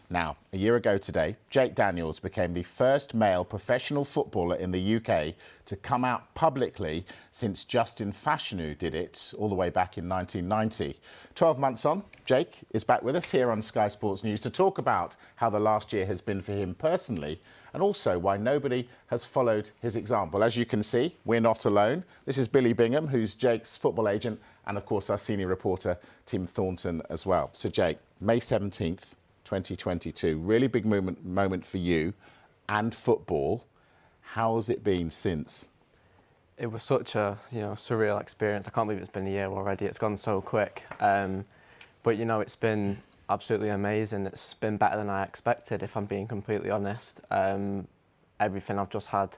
Now, a year ago today, Jake Daniels became the first male professional footballer in the UK to come out publicly since Justin Fashanu did it all the way back in 1990. 12 months on, Jake is back with us here on Sky Sports News to talk about how the last year has been for him personally and also why nobody has followed his example. As you can see, we're not alone. This is Billy Bingham, who's Jake's football agent, and of course our senior reporter, Tim Thornton, as well. So Jake, May 17th, 2022, really big moment for you and football. How has it been since? It was such a surreal experience. I can't believe it's been a year already. It's gone so quick. But it's been absolutely amazing. It's been better than I expected, if I'm being completely honest. Everything I've just had,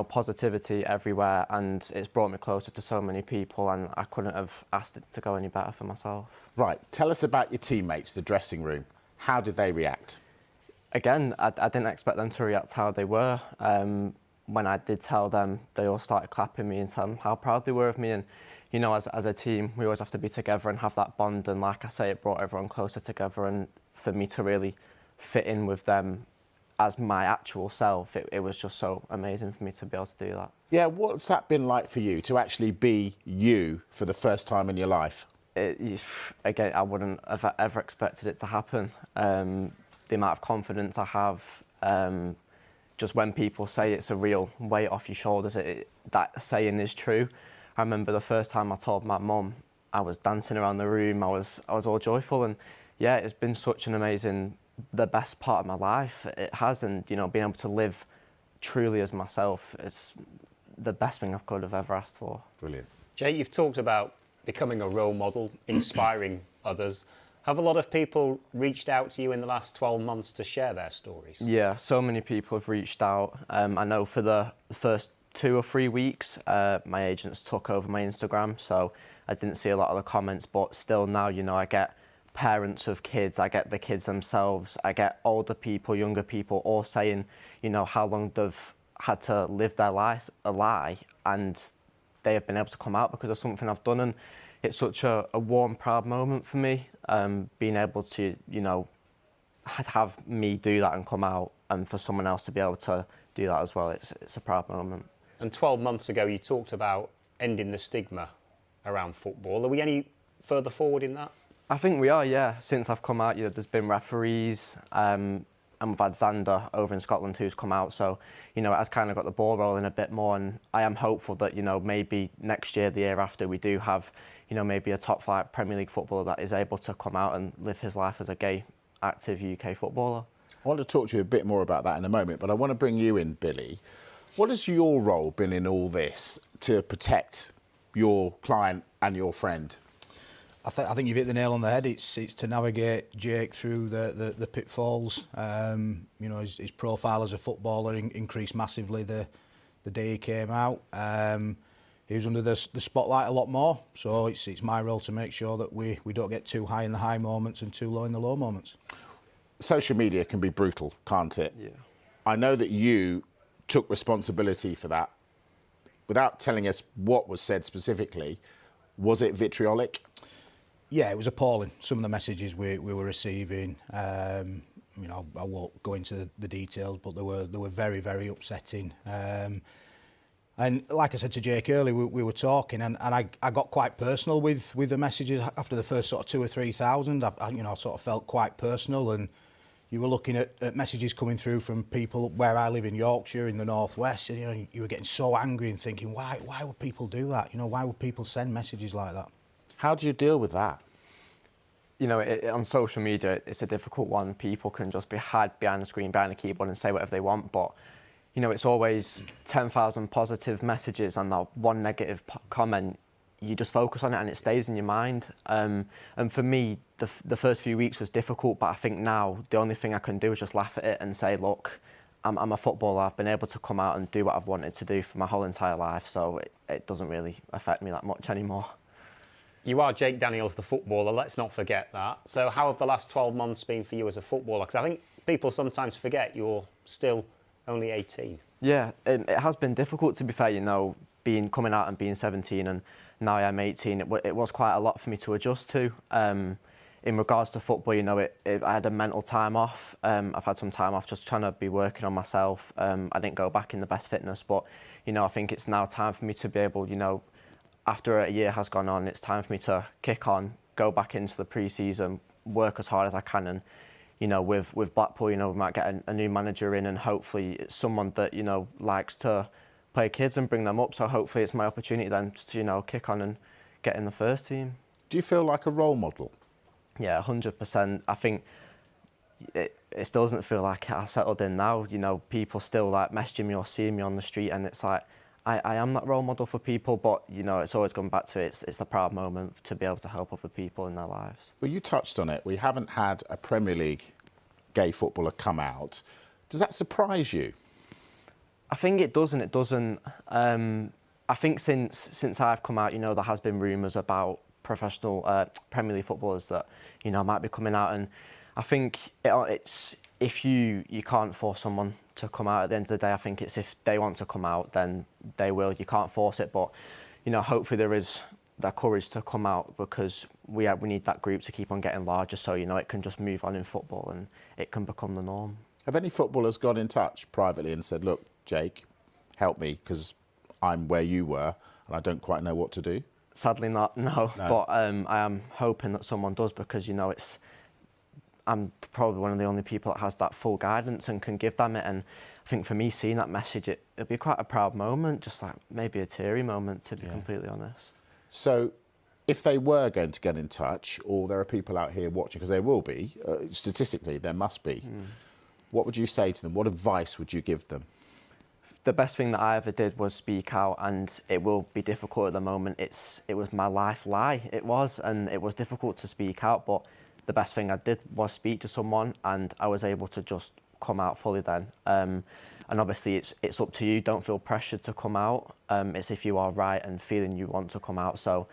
positivity everywhere, and it's brought me closer to so many people, and I couldn't have asked it to go any better for myself. Right. Tell us about your teammates, the dressing room. How did they react? Again, I didn't expect them to react how they were. When I did tell them, they all started clapping me and telling how proud they were of me. And, as a team, we always have to be together and have that bond. And like I say, it brought everyone closer together. And for me to really fit in with them as my actual self, it was just so amazing for me to be able to do that. Yeah, what's that been like for you, to actually be you for the first time in your life? Again, I wouldn't have ever expected it to happen. The amount of confidence I have, just when people say it's a real weight off your shoulders, that saying is true. I remember the first time I told my mum, I was dancing around the room, I was all joyful, and yeah, it's been such an amazing, the best part of my life. It has, and being able to live truly as myself, it's the best thing I could have ever asked for. Brilliant. Jay, you've talked about becoming a role model, inspiring others. Have a lot of people reached out to you in the last 12 months to share their stories? Yeah, so many people have reached out. I know for the first 2 or 3 weeks, my agents took over my Instagram, so I didn't see a lot of the comments, but still now, I get parents of kids, I get the kids themselves, I get older people, younger people, all saying, how long they've had to live their lives a lie, and they have been able to come out because of something I've done. And it's such a warm, proud moment for me, being able to, have me do that and come out, and for someone else to be able to do that as well. It's a proud moment. And 12 months ago, you talked about ending the stigma around football. Are we any further forward in that? I think we are, yeah. Since I've come out, there's been referees, and we've had Xander over in Scotland who's come out. So, it has kind of got the ball rolling a bit more, and I am hopeful that, maybe next year, the year after, we do have, maybe a top flight Premier League footballer that is able to come out and live his life as a gay, active UK footballer. I want to talk to you a bit more about that in a moment, but I want to bring you in, Billy. What has your role been in all this to protect your client and your friend? I think you've hit the nail on the head. It's to navigate Jake through the pitfalls. His profile as a footballer increased massively the day he came out. He was under the spotlight a lot more, so it's my role to make sure that we don't get too high in the high moments and too low in the low moments. Social media can be brutal, can't it? Yeah. I know that you took responsibility for that. Without telling us what was said specifically, was it vitriolic? Yeah, it was appalling. Some of the messages we were receiving, I won't go into the details, but they were very, very upsetting. And like I said to Jake earlier, we were talking, and I got quite personal with the messages after the first sort of 2,000 or 3,000. I sort of felt quite personal, and you were looking at messages coming through from people where I live in Yorkshire, in the northwest, and you were getting so angry and thinking, why would people do that? Why would people send messages like that? How do you deal with that? On social media, it's a difficult one. People can just be hide behind the screen, behind the keyboard and say whatever they want, but it's always 10,000 positive messages and that one negative comment. You just focus on it and it stays in your mind. And for me, the first few weeks was difficult, but I think now the only thing I can do is just laugh at it and say, look, I'm a footballer. I've been able to come out and do what I've wanted to do for my whole entire life, so it doesn't really affect me that much anymore. You are Jake Daniels, the footballer. Let's not forget that. So how have the last 12 months been for you as a footballer? Because I think people sometimes forget you're still only 18. Yeah, it has been difficult, to be fair, coming out and being 17, and now I am 18. It was quite a lot for me to adjust to. in regards to football, you know, I had a mental time off. I've had some time off just trying to be working on myself. I didn't go back in the best fitness, but, you know, I think it's now time for me to be able, you know, after a year has gone on, it's time for me to kick on, go back into the pre-season, work as hard as I can. And, you know, with Blackpool, you know, we might get a new manager in, and hopefully it's someone that, you know, likes to play kids and bring them up. So hopefully it's my opportunity then to, you know, kick on and get in the first team. Do you feel like a role model? Yeah, 100%. I think it still doesn't feel like I settled in now. You know, people still like messaging me or seeing me on the street, and it's like I am that role model for people. But you know, it's always gone back to it's the proud moment to be able to help other people in their lives. Well, you touched on it. We haven't had a Premier League gay footballer come out. Does that surprise you? I think it does and it doesn't. I think since I've come out, you know, there has been rumours about professional Premier League footballers that, you know, might be coming out, and I think it's if you can't force someone to come out at the end of the day. I think it's if they want to come out, then they will. You can't force it, but you know, hopefully there is that courage to come out, because we need that group to keep on getting larger, so you know it can just move on in football and it can become the norm. Have any footballers got in touch privately and said, "Look, Jake, help me because I'm where you were and I don't quite know what to do"? Sadly not, no. But I am hoping that someone does, because, you know, I'm probably one of the only people that has that full guidance and can give them it. And I think for me, seeing that message, it'll be quite a proud moment, just like maybe a teary moment, to be completely honest. So if they were going to get in touch, or there are people out here watching, because there will be, statistically there must be, what would you say to them? What advice would you give them? The best thing that I ever did was speak out, and it will be difficult at the moment. It was my life lie. It was, and it was difficult to speak out, but the best thing I did was speak to someone, and I was able to just come out fully then. And obviously it's up to you. Don't feel pressured to come out. It's if you are right and feeling you want to come out. So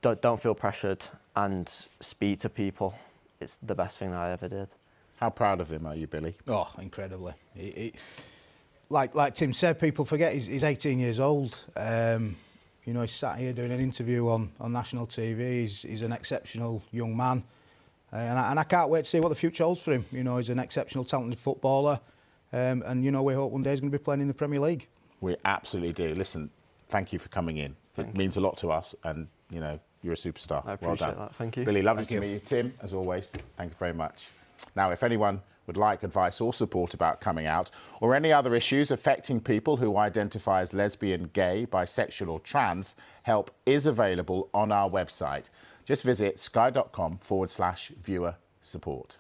don't feel pressured and speak to people. It's the best thing that I ever did. How proud of him are you, Billy? Oh, incredibly. Like Tim said, people forget he's 18 years old. You know, he's sat here doing an interview on national TV. He's an exceptional young man. And I can't wait to see what the future holds for him. You know, he's an exceptional, talented footballer. And, you know, we hope one day he's going to be playing in the Premier League. We absolutely do. Listen, thank you for coming in. It means a lot to us. And, you know, you're a superstar. I appreciate that. Thank you. Billy, lovely to meet you. Tim, as always, thank you very much. Now, if anyone would like advice or support about coming out, or any other issues affecting people who identify as lesbian, gay, bisexual or trans, help is available on our website. Just visit sky.com/viewer support.